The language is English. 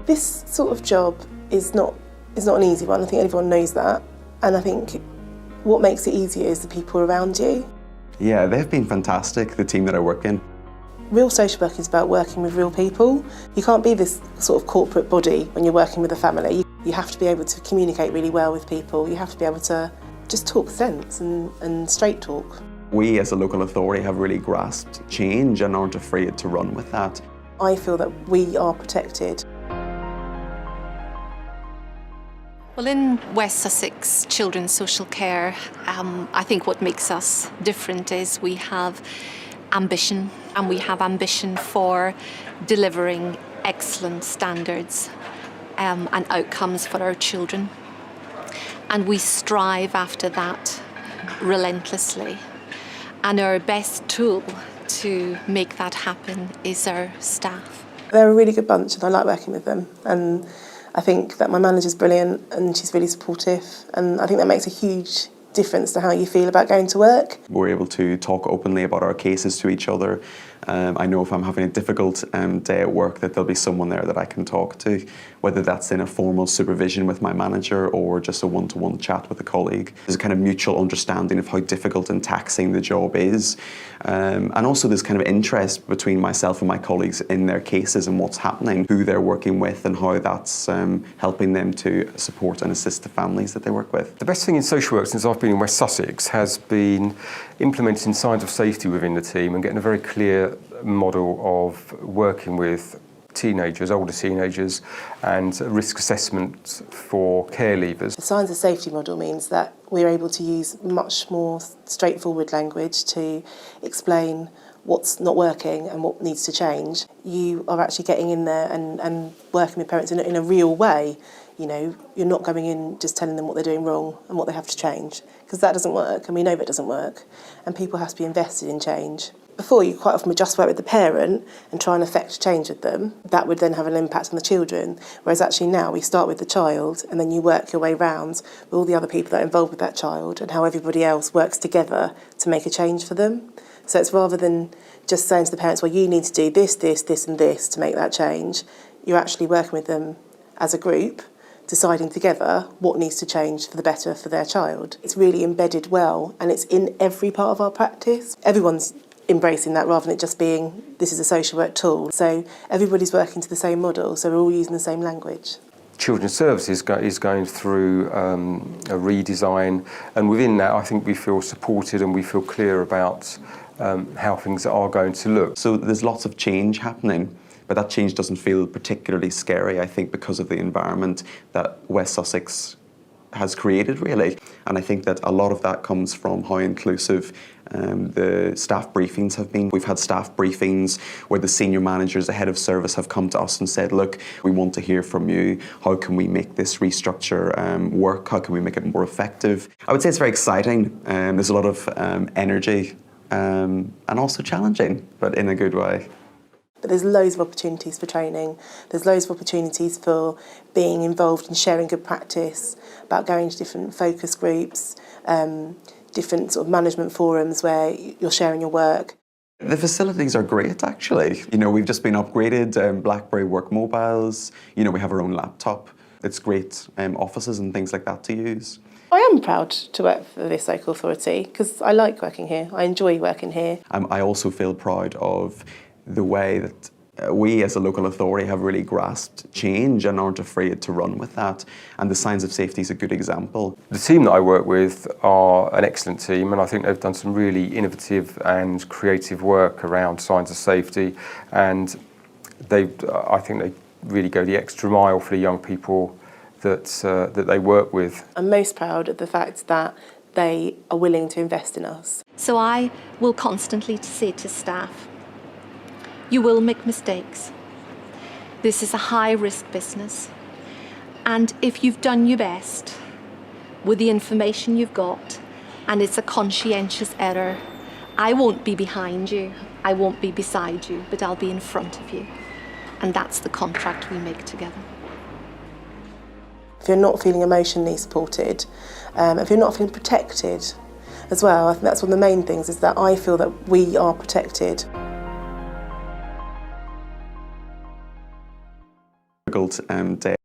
This sort of job is not an easy one. I think everyone knows that. And I think what makes it easier is the people around you. Yeah, they've been fantastic, the team that I work in. Real social work is about working with real people. You can't be this sort of corporate body when you're working with a family. You have to be able to communicate really well with people. You have to be able to just talk sense and straight talk. We as a local authority have really grasped change and aren't afraid to run with that. I feel that we are protected. Well, in West Sussex Children's Social Care, I think what makes us different is we have ambition, and we have ambition for delivering excellent standards and outcomes for our children. And we strive after that relentlessly. And our best tool to make that happen is our staff. They're a really good bunch and I like working with them. And I think that my manager's brilliant and she's really supportive, and I think that makes a huge difference to how you feel about going to work. We're able to talk openly about our cases to each other. I know if I'm having a difficult day at work that there'll be someone there that I can talk to, whether that's in a formal supervision with my manager or just a one-to-one chat with a colleague. There's a kind of mutual understanding of how difficult and taxing the job is. And also there's kind of interest between myself and my colleagues in their cases and what's happening, who they're working with and how that's helping them to support and assist the families that they work with. The best thing in social work since I've been in West Sussex has been implementing signs of safety within the team and getting a very clear model of working with teenagers, older teenagers, and risk assessment for care leavers. The signs of safety model means that we're able to use much more straightforward language to explain what's not working and what needs to change. You are actually getting in there and working with parents in a real way. You know, you're not going in just telling them what they're doing wrong and what they have to change, because that doesn't work, and we know that doesn't work, and people have to be invested in change. Before, you quite often would just work with the parent and try and affect change with them. That would then have an impact on the children, whereas actually now we start with the child and then you work your way round with all the other people that are involved with that child and how everybody else works together to make a change for them. So it's rather than just saying to the parents, well, you need to do this, this, this and this to make that change, you're actually working with them as a group, deciding together what needs to change for the better for their child. It's really embedded well, and it's in every part of our practice. Everyone's embracing that rather than it just being, this is a social work tool. So everybody's working to the same model, so we're all using the same language. Children's Services is going through a redesign, and within that I think we feel supported and we feel clear about how things are going to look. So there's lots of change happening, but that change doesn't feel particularly scary, I think, because of the environment that West Sussex has created, really. And I think that a lot of that comes from how inclusive the staff briefings have been. We've had staff briefings where the senior managers, the head of service, have come to us and said, look, we want to hear from you. How can we make this restructure work? How can we make it more effective? I would say it's very exciting. There's a lot of energy and also challenging, but in a good way. But there's loads of opportunities for training. There's loads of opportunities for being involved in sharing good practice, about going to different focus groups, different sort of management forums where you're sharing your work. The facilities are great, actually. You know, we've just been upgraded, BlackBerry work mobiles. You know, we have our own laptop. It's great offices and things like that to use. I am proud to work for this local authority because I like working here. I enjoy working here. I also feel proud of the way that we as a local authority have really grasped change and aren't afraid to run with that. And the signs of safety is a good example. The team that I work with are an excellent team, and I think they've done some really innovative and creative work around signs of safety, and I think they really go the extra mile for the young people that they work with. I'm most proud of the fact that they are willing to invest in us. So I will constantly say to staff, you will make mistakes. This is a high-risk business. And if you've done your best with the information you've got, and it's a conscientious error, I won't be behind you, I won't be beside you, but I'll be in front of you. And that's the contract we make together. If you're not feeling emotionally supported, if you're not feeling protected as well, I think that's one of the main things, is that I feel that we are protected. difficult day.